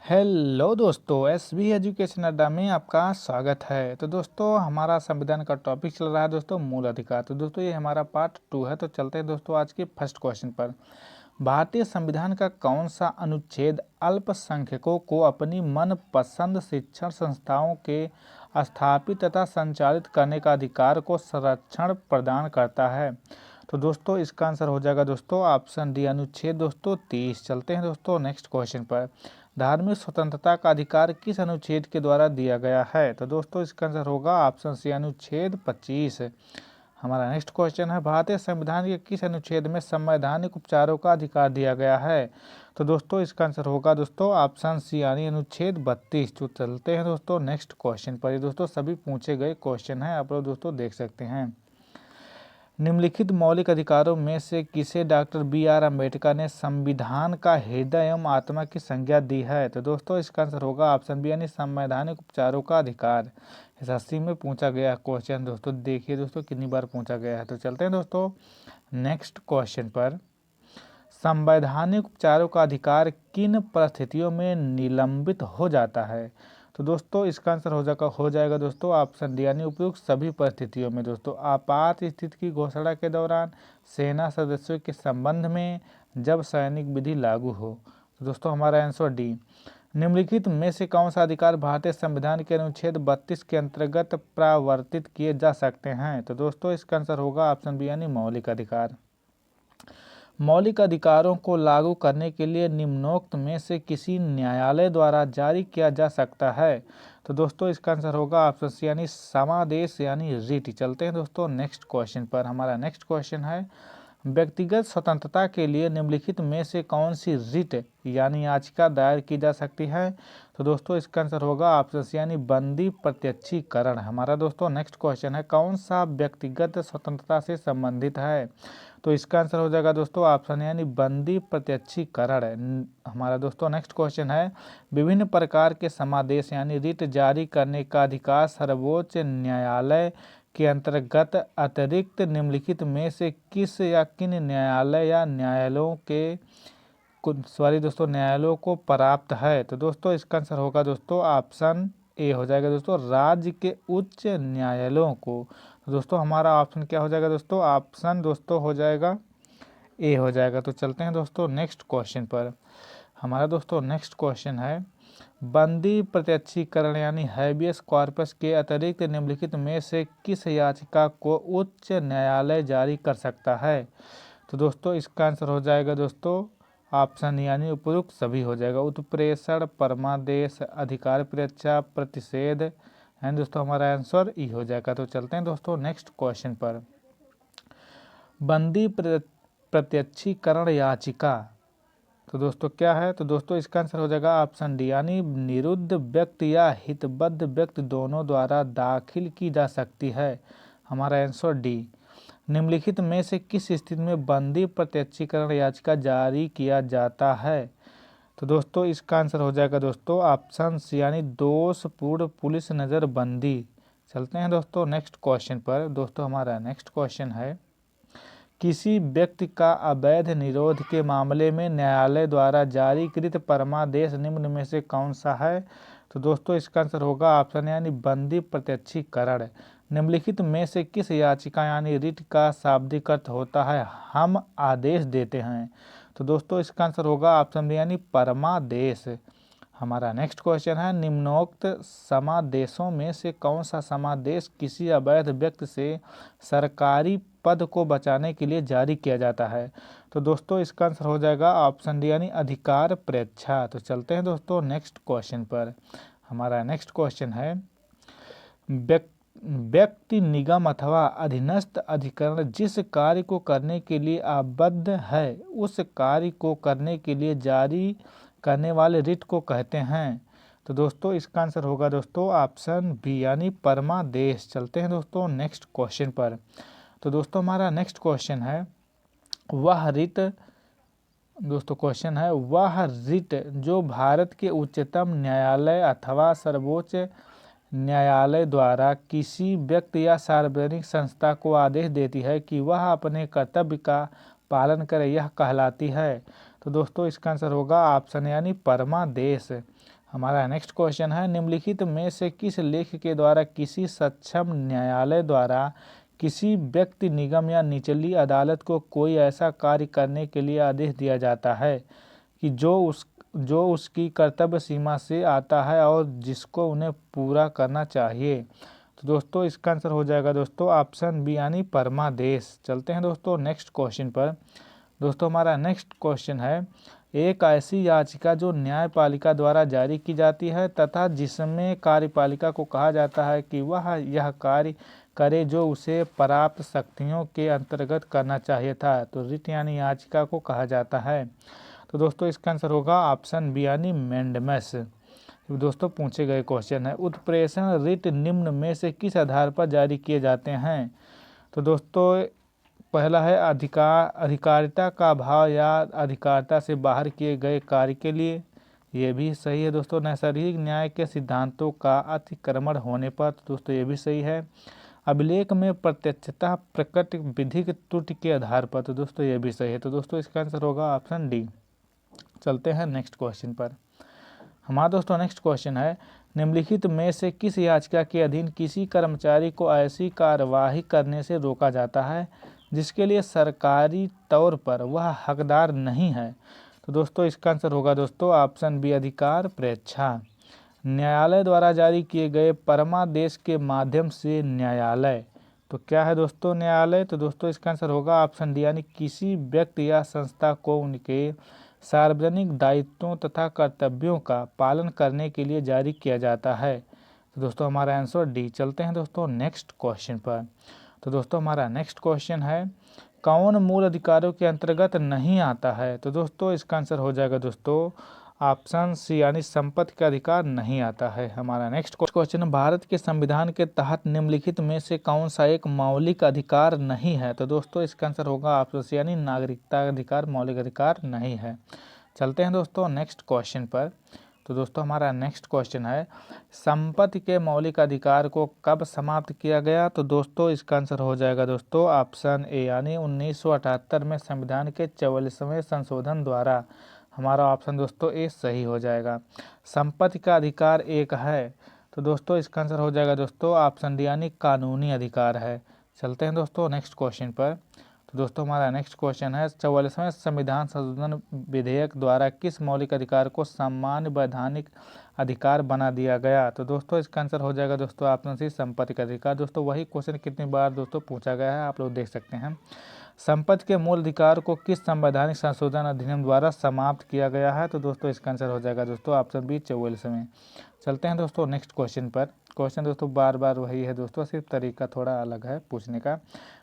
Hello दोस्तों, SB education अड्डा में आपका स्वागत है। तो दोस्तों, हमारा संविधान का टॉपिक चल रहा है दोस्तों मूल अधिकार। तो दोस्तों, ये हमारा पार्ट 2 है। तो चलते हैं दोस्तों आज के फर्स्ट क्वेश्चन पर। भारतीय संविधान का कौन सा अनुच्छेद अल्पसंख्यकों को अपनी मनपसंद शिक्षण संस्थाओं के स्थापित तथा संचालित करने का अधिकार को संरक्षण प्रदान करता है? तो दोस्तों, इसका आंसर हो जाएगा दोस्तों ऑप्शन डी, अनुच्छेद दोस्तों 30। चलते हैं दोस्तों नेक्स्ट क्वेश्चन पर। धार्मिक स्वतंत्रता का अधिकार किस अनुच्छेद के द्वारा दिया गया है? तो दोस्तों, इसका आंसर होगा ऑप्शन सी, अनुच्छेद 25। हमारा नेक्स्ट क्वेश्चन है, भारतीय संविधान के किस अनुच्छेद में संवैधानिक उपचारों का अधिकार दिया गया है? तो दोस्तों, इसका आंसर होगा दोस्तों ऑप्शन सी, यानी अनुच्छेद 32। तो चलते हैं दोस्तों नेक्स्ट क्वेश्चन पर। ये दोस्तों सभी पूछे गए क्वेश्चन हैं, आप लोग दोस्तों देख सकते हैं। निम्नलिखित मौलिक अधिकारों में से किसे डॉक्टर बी.आर. अम्बेडकर ने संविधान का हृदय एवं आत्मा की संज्ञा दी है? तो दोस्तों, इसका आंसर होगा ऑप्शन बी, यानी संवैधानिक उपचारों का अधिकार। एसएससी में पूछा गया क्वेश्चन दोस्तों, देखिए दोस्तों कितनी बार पूछा गया है। तो चलते हैं दोस्तों नेक्स्ट क्वेश्चन पर। संवैधानिक उपचारों का अधिकार किन परिस्थितियों में निलंबित हो जाता है? तो दोस्तों, इसका आंसर हो जाएगा दोस्तों ऑप्शन डी, यानी उपयुक्त सभी परिस्थितियों में दोस्तों। आपात स्थिति की घोषणा के दौरान, सेना सदस्यों के संबंध में, जब सैनिक विधि लागू हो। तो दोस्तों, हमारा आंसर डी। निम्नलिखित में से कौन सा अधिकार भारतीय संविधान के अनुच्छेद 32 के अंतर्गत प्रावर्तित किए जा सकते हैं? तो दोस्तों, इसका आंसर होगा ऑप्शन बी, यानी मौलिक अधिकार। मौलिक अधिकारों को लागू करने के लिए निम्नोक्त में से किसी न्यायालय द्वारा जारी किया जा सकता है? तो दोस्तों, इसका आंसर होगा ऑप्शन सी, यानी समादेश यानी रिट। चलते हैं दोस्तों नेक्स्ट क्वेश्चन पर। हमारा नेक्स्ट क्वेश्चन है, व्यक्तिगत स्वतंत्रता के लिए निम्नलिखित में से कौन सी रिट यानी याचिका दायर की जा सकती है? तो दोस्तों, इसका आंसर होगा ऑप्शन सी, यानी बंदी प्रत्यक्षीकरण। हमारा दोस्तों नेक्स्ट क्वेश्चन है, कौन सा व्यक्तिगत स्वतंत्रता से संबंधित है? तो इसका आंसर हो जाएगा दोस्तों ऑप्शन यानी बंदी प्रत्यक्षीकरण। हमारा दोस्तों नेक्स्ट क्वेश्चन है, विभिन्न प्रकार के समादेश यानी रिट जारी करने का अधिकार सर्वोच्च न्यायालय के अंतर्गत अतिरिक्त निम्नलिखित में से किस या किन न्यायालय या न्यायालयों को प्राप्त है? तो दोस्तों, इसका आंसर होगा दोस्तों ऑप्शन ए हो जाएगा दोस्तों, राज्य के उच्च न्यायालयों को। तो दोस्तों, हमारा ऑप्शन क्या हो जाएगा दोस्तों? ऑप्शन दोस्तों हो जाएगा ए हो जाएगा। तो चलते हैं दोस्तों नेक्स्ट क्वेश्चन पर। हमारा दोस्तों नेक्स्ट क्वेश्चन है, बंदी प्रत्यक्षीकरण यानी हैबियस कॉर्पस के अतिरिक्त निम्नलिखित में से किस याचिका को उच्च न्यायालय जारी कर सकता है? तो दोस्तों, इसका आंसर हो जाएगा दोस्तों ऑप्शन यानी उपयुक्त सभी हो जाएगा। उत्प्रेषण, परमादेश, अधिकार परीक्षा, प्रतिषेध एंड दोस्तों हमारा आंसर ई हो जाएगा। तो चलते हैं दोस्तों नेक्स्ट क्वेश्चन पर। बंदी प्रत्यक्षीकरण याचिका तो दोस्तों क्या है? तो दोस्तों, इसका आंसर हो जाएगा ऑप्शन डी, यानी निरुद्ध व्यक्ति या हितबद्ध व्यक्ति दोनों द्वारा दाखिल की जा सकती है। हमारा आंसर डी। निम्नलिखित में से किस स्थिति में बंदी प्रत्यक्षीकरण याचिका जारी किया जाता है? तो दोस्तों, इसका आंसर हो जाएगा दोस्तों ऑप्शन सी, यानी दोषपूर्ण पुलिस नज़रबंदी। चलते हैं दोस्तों नेक्स्ट क्वेश्चन पर। दोस्तों, हमारा नेक्स्ट क्वेश्चन है, किसी व्यक्ति का अवैध निरोध के मामले में न्यायालय द्वारा जारी कृत परमादेश निम्न में से कौन सा है? तो दोस्तों, इसका आंसर होगा ऑप्शन यानी बंदी प्रत्यक्षीकरण। निम्नलिखित में से किस याचिका यानी रिट का शाब्दिक अर्थ होता है हम आदेश देते हैं? तो दोस्तों, इसका आंसर होगा ऑप्शन बी, यानी परमादेश। हमारा नेक्स्ट क्वेश्चन है, निम्नोक्त समादेशों में से कौन सा समादेश किसी अवैध व्यक्ति से सरकारी पद को बचाने के लिए जारी किया जाता है? तो दोस्तों, इसका आंसर हो जाएगा ऑप्शन डी, यानी अधिकार परीक्षा। तो चलते हैं दोस्तों नेक्स्ट क्वेश्चन पर। हमारा नेक्स्ट क्वेश्चन है, व्यक्ति, निगम अथवा अधीनस्थ अधिकरण जिस कार्य को करने के लिए आबद्ध है उस कार्य को करने के लिए जारी करने वाले रिट को कहते हैं? तो दोस्तों, इसका आंसर होगा दोस्तों ऑप्शन बी, यानी परमादेश। चलते हैं दोस्तों नेक्स्ट क्वेश्चन पर। तो दोस्तों, हमारा नेक्स्ट क्वेश्चन है, वह रिट जो भारत के उच्चतम न्यायालय अथवा सर्वोच्च न्यायालय द्वारा किसी व्यक्ति या सार्वजनिक संस्था को आदेश देती है कि वह अपने कर्तव्य का पालन करे, यह कहलाती है? तो दोस्तों, इसका आंसर होगा ऑप्शन यानी परमादेश। हमारा नेक्स्ट क्वेश्चन है, निम्नलिखित में से किस लेख के द्वारा किसी सक्षम न्यायालय द्वारा किसी व्यक्ति, निगम या निचली अदालत को कोई ऐसा कार्य करने के लिए आदेश दिया जाता है कि जो उसकी कर्तव्य सीमा से आता है और जिसको उन्हें पूरा करना चाहिए? तो दोस्तों इसका आंसर हो जाएगा दोस्तों ऑप्शन बी यानी परमादेश। चलते हैं दोस्तों नेक्स्ट क्वेश्चन पर। दोस्तों हमारा नेक्स्ट क्वेश्चन है, एक ऐसी याचिका जो न्यायपालिका द्वारा जारी की जाती है तथा जिसमें कार्यपालिका को कहा जाता है कि वह यह कार्य करे जो उसे प्राप्त शक्तियों के अंतर्गत करना चाहिए था, तो रिट यानी याचिका को कहा जाता है। तो दोस्तों इसका आंसर होगा ऑप्शन बी यानी मेंडमस। दोस्तों पूछे गए क्वेश्चन है, उत्प्रेषण रिट निम्न में से किस आधार पर जारी किए जाते हैं? तो दोस्तों पहला है अधिकारिता का अभाव या अधिकारिता से बाहर किए गए कार्य के लिए, ये भी सही है दोस्तों। नैसर्गिक न्याय के सिद्धांतों का अतिक्रमण होने पर, तो दोस्तों ये भी सही है। अभिलेख में प्रत्यक्षता प्रकट विधिक त्रुटि के आधार पर, तो दोस्तों ये भी सही है। तो दोस्तों इसका आंसर होगा ऑप्शन डी। चलते हैं नेक्स्ट क्वेश्चन पर। हमारा दोस्तों नेक्स्ट क्वेश्चन है, निम्नलिखित में से किस याचिका के अधीन किसी कर्मचारी को ऐसी कार्यवाही करने से रोका जाता है जिसके लिए सरकारी तौर पर वह हकदार नहीं है? तो दोस्तों इसका आंसर होगा दोस्तों ऑप्शन बी अधिकार प्रेक्षा। न्यायालय द्वारा जारी किए गए परमादेश के माध्यम से न्यायालय, तो क्या है दोस्तों न्यायालय? तो दोस्तों इसका आंसर होगा ऑप्शन डी यानी किसी व्यक्ति या संस्था को उनके सार्वजनिक दायित्वों तथा कर्तव्यों का पालन करने के लिए जारी किया जाता है। तो दोस्तों हमारा आंसर डी। चलते हैं दोस्तों नेक्स्ट क्वेश्चन पर। तो दोस्तों हमारा नेक्स्ट क्वेश्चन है, कौन मूल अधिकारों के अंतर्गत नहीं आता है? तो दोस्तों इसका आंसर हो जाएगा दोस्तों ऑप्शन सी यानी संपत्ति का अधिकार नहीं आता है। हमारा नेक्स्ट क्वेश्चन, भारत के संविधान के तहत निम्नलिखित में से कौन सा एक मौलिक अधिकार नहीं है? तो दोस्तों इसका आंसर होगा ऑप्शन सी यानी नागरिकता अधिकार मौलिक अधिकार नहीं है। चलते हैं दोस्तों नेक्स्ट क्वेश्चन पर। तो दोस्तों हमारा नेक्स्ट क्वेश्चन है, संपत्ति के मौलिक अधिकार को कब समाप्त किया गया? तो दोस्तों इसका आंसर हो जाएगा दोस्तों ऑप्शन ए यानी 1978 में संविधान के 44वें संशोधन द्वारा। हमारा ऑप्शन दोस्तों ए सही हो जाएगा। संपत्ति का अधिकार एक है, तो दोस्तों इसका आंसर हो जाएगा दोस्तों ऑप्शन डी यानी कानूनी अधिकार है। चलते हैं दोस्तों नेक्स्ट क्वेश्चन पर। तो दोस्तों हमारा नेक्स्ट क्वेश्चन है, 44वें संविधान संशोधन विधेयक द्वारा किस मौलिक अधिकार को सामान्य वैधानिक अधिकार बना दिया गया? तो दोस्तों इसका आंसर हो जाएगा दोस्तों ऑप्शन सी संपत्ति का अधिकार। दोस्तों वही क्वेश्चन कितनी बार दोस्तों पूछा गया है आप लोग देख सकते हैं। संपत्ति के मूल अधिकार को किस संवैधानिक संशोधन अधिनियम द्वारा समाप्त किया गया है? तो दोस्तों इसका आंसर हो जाएगा दोस्तों ऑप्शन बी 44वें। चलते हैं दोस्तों नेक्स्ट क्वेश्चन पर। क्वेश्चन दोस्तों बार बार वही है दोस्तों, सिर्फ तरीका थोड़ा अलग है पूछने का।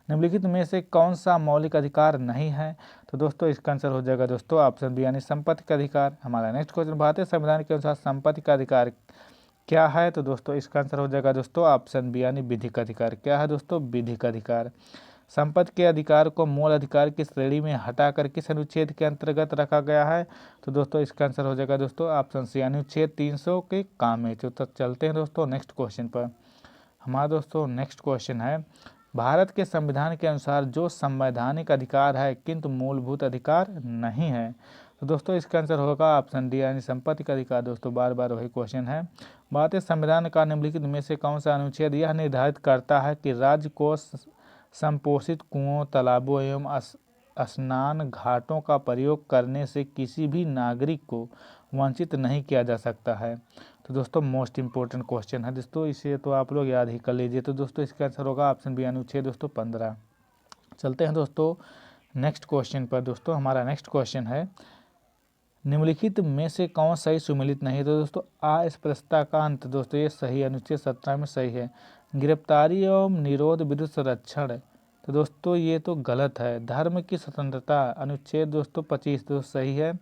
निम्नलिखित में से कौन सा मौलिक अधिकार नहीं है? तो दोस्तों इसका आंसर हो जाएगा दोस्तों ऑप्शन बी यानी संपत्ति का अधिकार। हमारा नेक्स्ट क्वेश्चन, भारतीय संविधान के अनुसार संपत्ति का अधिकार क्या है? तो दोस्तों इसका आंसर हो जाएगा दोस्तों ऑप्शन बी यानी विधिक अधिकार। क्या है दोस्तों? विधिक अधिकार। संपत्ति के अधिकार को मूल अधिकार की श्रेणी में हटाकर किस अनुच्छेद के अंतर्गत रखा गया है? तो दोस्तों इसका आंसर हो जाएगा दोस्तों ऑप्शन सी अनुच्छेद 300 के काम में। तो चलते हैं दोस्तों नेक्स्ट क्वेश्चन पर। हमारा दोस्तों नेक्स्ट क्वेश्चन है, भारत के संविधान के अनुसार जो संवैधानिक अधिकार है किंतु मूलभूत अधिकार नहीं है? तो दोस्तों इसका आंसर होगा ऑप्शन डी यानी संपत्ति का अधिकार। दोस्तों बार बार वही क्वेश्चन है, भारतीय संविधान का निम्नलिखित में से कौन सा अनुच्छेद यह निर्धारित करता है कि राज्य को संपोषित कुओं, तालाबों एवं स्नान घाटों का प्रयोग करने से किसी भी नागरिक को वंचित नहीं किया जा सकता है? तो दोस्तों मोस्ट इंपॉर्टेंट क्वेश्चन है दोस्तों, इसे तो आप लोग याद ही कर लीजिए। तो दोस्तों इसका आंसर होगा ऑप्शन बी अनुच्छेद दोस्तों 15। चलते हैं दोस्तों नेक्स्ट क्वेश्चन पर। दोस्तों हमारा नेक्स्ट क्वेश्चन है, निम्नलिखित में से कौन सही सुमेलित नहीं? तो दोस्तों अस्पृश्यता का अंत, दोस्तों ये सही अनुच्छेद 17 में सही है। गिरफ्तारी एवं निरोध विरुद्ध संरक्षण, तो दोस्तों ये तो गलत है। धर्म की स्वतंत्रता अनुच्छेद दोस्तों 25 तो सही है।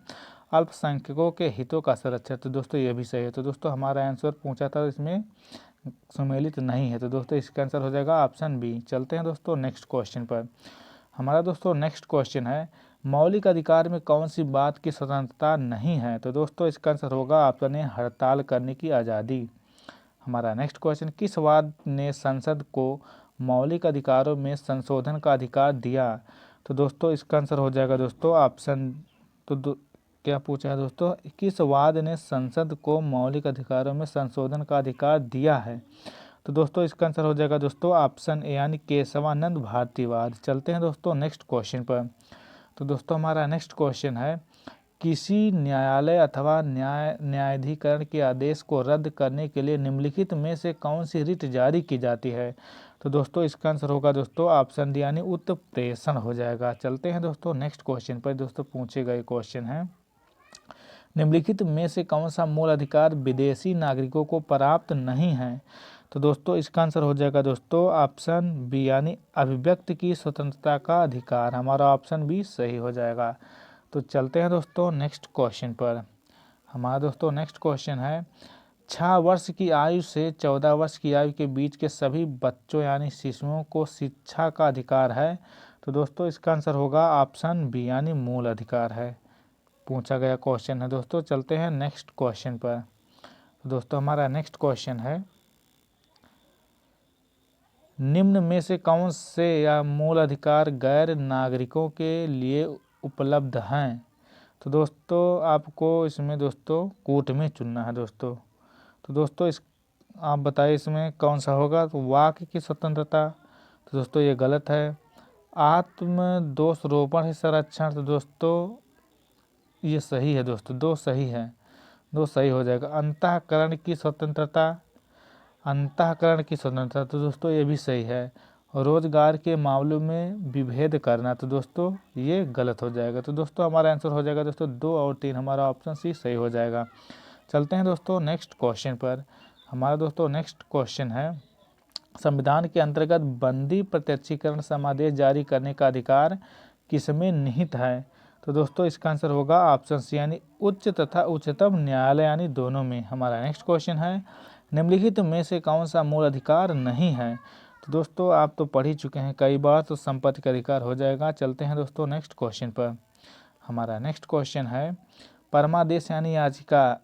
अल्पसंख्यकों के हितों का संरक्षण, तो दोस्तों ये भी सही है। तो दोस्तों हमारा आंसर पूछा था इसमें सुमेलित नहीं है, तो दोस्तों इसका आंसर हो जाएगा ऑप्शन बी। चलते हैं दोस्तों नेक्स्ट क्वेश्चन पर। हमारा दोस्तों नेक्स्ट क्वेश्चन है, मौलिक अधिकार में कौन सी बात की स्वतंत्रता नहीं है? तो दोस्तों इसका आंसर होगा ऑप्शन ए हड़ताल करने की आज़ादी। हमारा नेक्स्ट क्वेश्चन, किस वाद ने संसद को मौलिक अधिकारों में संशोधन का अधिकार दिया? तो दोस्तों इसका आंसर हो जाएगा दोस्तों ऑप्शन क्या पूछा है दोस्तों, किस वाद ने संसद को मौलिक अधिकारों में संशोधन का अधिकार दिया है? तो दोस्तों इसका आंसर हो जाएगा दोस्तों ऑप्शन ए यानी केशवानंद भारतीवाद। चलते हैं दोस्तों नेक्स्ट क्वेश्चन पर। तो दोस्तों हमारा नेक्स्ट क्वेश्चन है, किसी न्यायालय अथवा न्यायाधिकरण के आदेश को रद्द करने के लिए निम्नलिखित में से कौन सी रिट जारी की जाती है? तो दोस्तों इसका आंसर होगा दोस्तों ऑप्शन डी यानी उत्प्रेषण हो जाएगा। चलते हैं दोस्तों नेक्स्ट क्वेश्चन पर। दोस्तों पूछे गए क्वेश्चन है, निम्नलिखित में से कौन सा मूल अधिकार विदेशी नागरिकों को प्राप्त नहीं है? तो दोस्तों इसका आंसर हो जाएगा दोस्तों ऑप्शन बी यानी अभिव्यक्ति की स्वतंत्रता का अधिकार। हमारा ऑप्शन बी सही हो जाएगा। तो चलते हैं दोस्तों नेक्स्ट क्वेश्चन पर। हमारा दोस्तों नेक्स्ट क्वेश्चन है, 6 वर्ष की आयु से 14 वर्ष की आयु के बीच के सभी बच्चों यानी शिशुओं को शिक्षा का अधिकार है? तो दोस्तों इसका आंसर होगा ऑप्शन बी यानी मूल अधिकार है। पूछा गया क्वेश्चन है दोस्तों। चलते हैं नेक्स्ट क्वेश्चन पर। तो दोस्तों हमारा नेक्स्ट क्वेश्चन है, निम्न में से कौन से या मूल अधिकार गैर नागरिकों के लिए उपलब्ध हैं? तो दोस्तों आपको इसमें दोस्तों कूट में चुनना है दोस्तों। तो दोस्तों इस आप बताइए इसमें कौन सा होगा? तो वाक्य की स्वतंत्रता, तो दोस्तों ये गलत है। आत्म दोषारोपण से संरक्षण, तो दोस्तों ये सही है दोस्तों, दो सही है, दो सही हो जाएगा। अंतःकरण की स्वतंत्रता, अंतःकरण की स्वतंत्रता, तो दोस्तों ये भी सही है। रोजगार के मामलों में विभेद करना, तो दोस्तों ये गलत हो जाएगा। तो दोस्तों हमारा आंसर हो जाएगा दोस्तों 2 और 3, हमारा ऑप्शन सी सही हो जाएगा। चलते हैं दोस्तों नेक्स्ट क्वेश्चन पर। हमारा दोस्तों नेक्स्ट क्वेश्चन है, संविधान के अंतर्गत बंदी प्रत्यक्षीकरण समादेश जारी करने का अधिकार किसमें निहित है? तो दोस्तों इसका आंसर होगा ऑप्शन सी यानी उच्च तथा उच्चतम न्यायालय यानी दोनों में। हमारा नेक्स्ट क्वेश्चन है, निम्नलिखित में से कौन सा मूल अधिकार नहीं है? तो दोस्तों आप तो पढ़ ही चुके हैं कई बार, तो संपत्ति का अधिकार हो जाएगा। चलते हैं दोस्तों नेक्स्ट क्वेश्चन पर। हमारा नेक्स्ट क्वेश्चन है, परमादेश यानी याचिका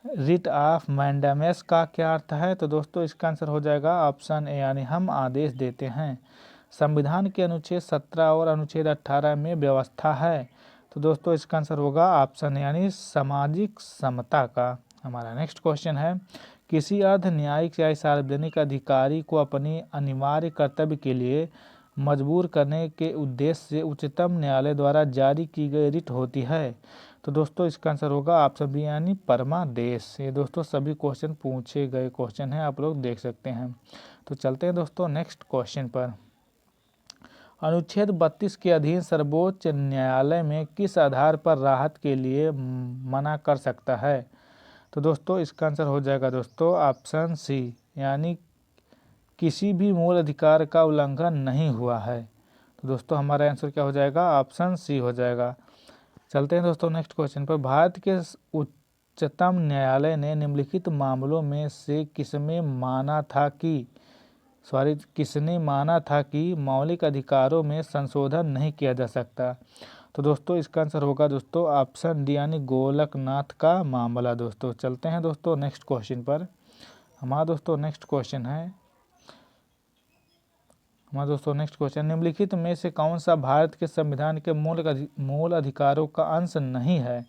रिट ऑफ मैंडेमस का क्या अर्थ है? तो दोस्तों इसका आंसर हो जाएगा ऑप्शन ए यानी हम आदेश देते हैं। संविधान के अनुच्छेद 17 और अनुच्छेद 18 में व्यवस्था है। तो दोस्तों इसका आंसर होगा ऑप्शन यानी सामाजिक समता का। हमारा नेक्स्ट क्वेश्चन है, किसी अर्ध न्यायिक या सार्वजनिक अधिकारी को अपनी अनिवार्य कर्तव्य के लिए मजबूर करने के उद्देश्य से उच्चतम न्यायालय द्वारा जारी की गई रिट होती है? तो दोस्तों इसका आंसर होगा ऑप्शन बी यानी परमादेश। ये दोस्तों सभी क्वेश्चन पूछे गए क्वेश्चन हैं, आप लोग देख सकते हैं। तो चलते हैं दोस्तों नेक्स्ट क्वेश्चन पर। अनुच्छेद 32 के अधीन सर्वोच्च न्यायालय में किस आधार पर राहत के लिए मना कर सकता है? तो दोस्तों इसका आंसर हो जाएगा दोस्तों ऑप्शन सी यानी किसी भी मूल अधिकार का उल्लंघन नहीं हुआ है। तो दोस्तों हमारा आंसर क्या हो जाएगा? ऑप्शन सी हो जाएगा। चलते हैं दोस्तों नेक्स्ट क्वेश्चन पर। भारत के उच्चतम न्यायालय ने निम्नलिखित मामलों में से किसने माना था कि मौलिक अधिकारों में संशोधन नहीं किया जा सकता? तो दोस्तों इसका आंसर होगा दोस्तों ऑप्शन डी यानी गोलकनाथ का मामला। दोस्तों चलते हैं दोस्तों नेक्स्ट क्वेश्चन पर। हमारा दोस्तों नेक्स्ट क्वेश्चन है, निम्नलिखित में से कौन सा भारत के संविधान के मूल अधिकारों का अंश नहीं है?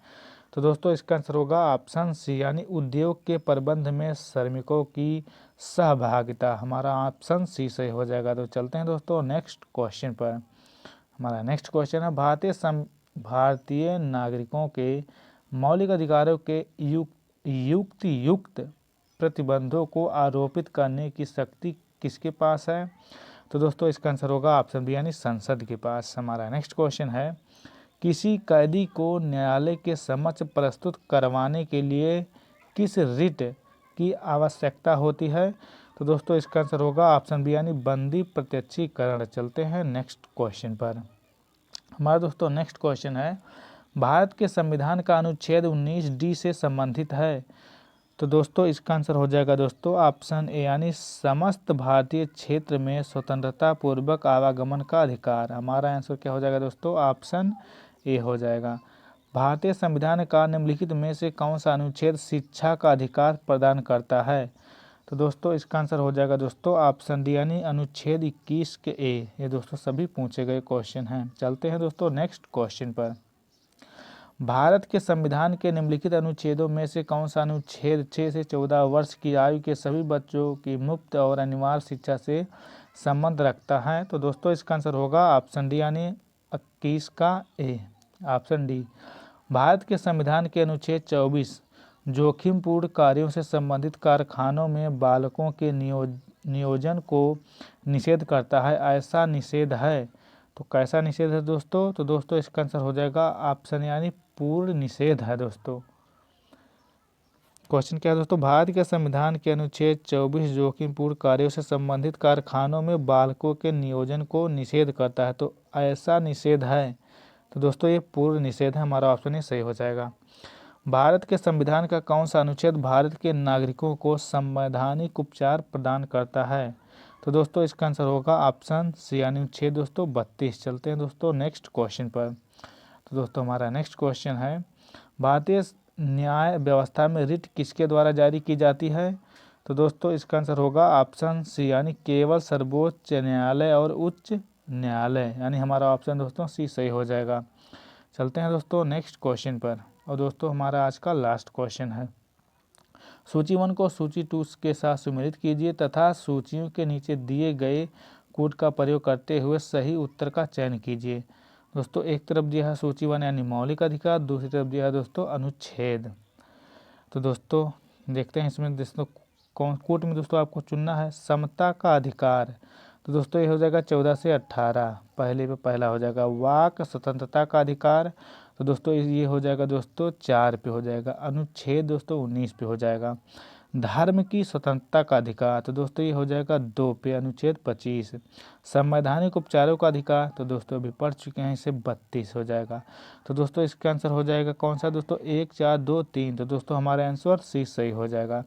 तो दोस्तों इसका आंसर होगा ऑप्शन सी यानी उद्योग के प्रबंध में श्रमिकों की सहभागिता। हमारा ऑप्शन सी सही हो जाएगा। तो चलते हैं दोस्तों नेक्स्ट क्वेश्चन पर। हमारा नेक्स्ट क्वेश्चन है, भारतीय नागरिकों के मौलिक अधिकारों के युक्त प्रतिबंधों को आरोपित करने की शक्ति किसके पास है? तो दोस्तों इसका आंसर होगा ऑप्शन बी यानी संसद के पास। हमारा नेक्स्ट क्वेश्चन है, किसी कैदी को न्यायालय के समक्ष प्रस्तुत करवाने के लिए किस रिट की आवश्यकता होती है? तो दोस्तों इसका आंसर होगा ऑप्शन बी यानी बंदी प्रत्यक्षीकरण। चलते हैं नेक्स्ट क्वेश्चन पर। हमारा दोस्तों नेक्स्ट क्वेश्चन है, भारत के संविधान का अनुच्छेद 19D से संबंधित है? तो दोस्तों इसका आंसर हो जाएगा दोस्तों ऑप्शन ए यानी समस्त भारतीय क्षेत्र में स्वतंत्रता पूर्वक आवागमन का अधिकार। हमारा आंसर क्या हो जाएगा दोस्तों? ऑप्शन ए हो जाएगा। भारतीय संविधान का निम्नलिखित में से कौन सा अनुच्छेद शिक्षा का अधिकार प्रदान करता है? तो दोस्तों इसका आंसर हो जाएगा दोस्तों ऑप्शन डी यानी अनुच्छेद 21 के ए। ये दोस्तों सभी पूछे गए क्वेश्चन हैं। चलते हैं दोस्तों नेक्स्ट क्वेश्चन पर। भारत के संविधान के निम्नलिखित अनुच्छेदों में से कौन सा अनुच्छेद 6 से 14 वर्ष की आयु के सभी बच्चों की मुफ्त और अनिवार्य शिक्षा से संबंध रखता है? तो दोस्तों इसका आंसर होगा ऑप्शन डी यानी 21 का ए, ऑप्शन डी। भारत के संविधान के अनुच्छेद 24 जोखिमपूर्ण कार्यों से संबंधित कारखानों में बालकों के नियोजन को निषेध करता है। ऐसा निषेध है तो कैसा निषेध है दोस्तों? तो दोस्तों इसका आंसर हो जाएगा ऑप्शन यानी पूर्ण निषेध है दोस्तों। क्वेश्चन क्या है दोस्तों? भारत के संविधान के अनुच्छेद 24 जोखिमपूर्ण कार्यों से संबंधित कारखानों में बालकों के नियोजन को निषेध करता है, तो ऐसा निषेध है तो दोस्तों ये पूर्ण निषेध है, हमारा ऑप्शन ही सही हो जाएगा। भारत के संविधान का कौन सा अनुच्छेद भारत के नागरिकों को संवैधानिक उपचार प्रदान करता है? तो दोस्तों इसका आंसर होगा ऑप्शन सी यानी अनुच्छेद दोस्तों 32। चलते हैं दोस्तों नेक्स्ट क्वेश्चन पर। तो दोस्तों हमारा नेक्स्ट क्वेश्चन है, भारतीय न्याय व्यवस्था में रिट किसके द्वारा जारी की जाती है? तो दोस्तों इसका आंसर होगा ऑप्शन सी यानी केवल सर्वोच्च न्यायालय और उच्च न्यायालय, यानी हमारा ऑप्शन दोस्तों सी सही हो जाएगा। चलते हैं दोस्तों नेक्स्ट क्वेश्चन पर। और दोस्तों हमारा आज का लास्ट क्वेश्चन है, सूची 1 को सूची 2 के साथ सुमेलित कीजिए तथा सूचियों के नीचे दिए गए कोड का प्रयोग करते हुए सही उत्तर का चयन कीजिए। दोस्तों एक तरफ दिया है सूची 1 यानी मौलिक अधिकार, दूसरी तरफ दिया है दोस्तों अनुच्छेद। तो दोस्तों देखते हैं इसमें दोस्तों कौन कोड में दोस्तों आपको चुनना है समता का अधिकार। तो दोस्तों ये हो जाएगा 14 से 18, पहले पे पहला हो जाएगा। वाक स्वतंत्रता का अधिकार, तो दोस्तों ये हो जाएगा दोस्तों 4 पे हो जाएगा। अनुच्छेद दोस्तों 19 पे हो जाएगा। धर्म की स्वतंत्रता का अधिकार, तो दोस्तों ये हो जाएगा 2 पे, अनुच्छेद 25। संवैधानिक उपचारों का अधिकार, तो दोस्तों अभी पढ़ चुके हैं, इसे 32 हो जाएगा। तो दोस्तों इसका आंसर हो जाएगा कौन सा दोस्तों 1 4 2 3, तो दोस्तों हमारा आंसर सी सही हो जाएगा।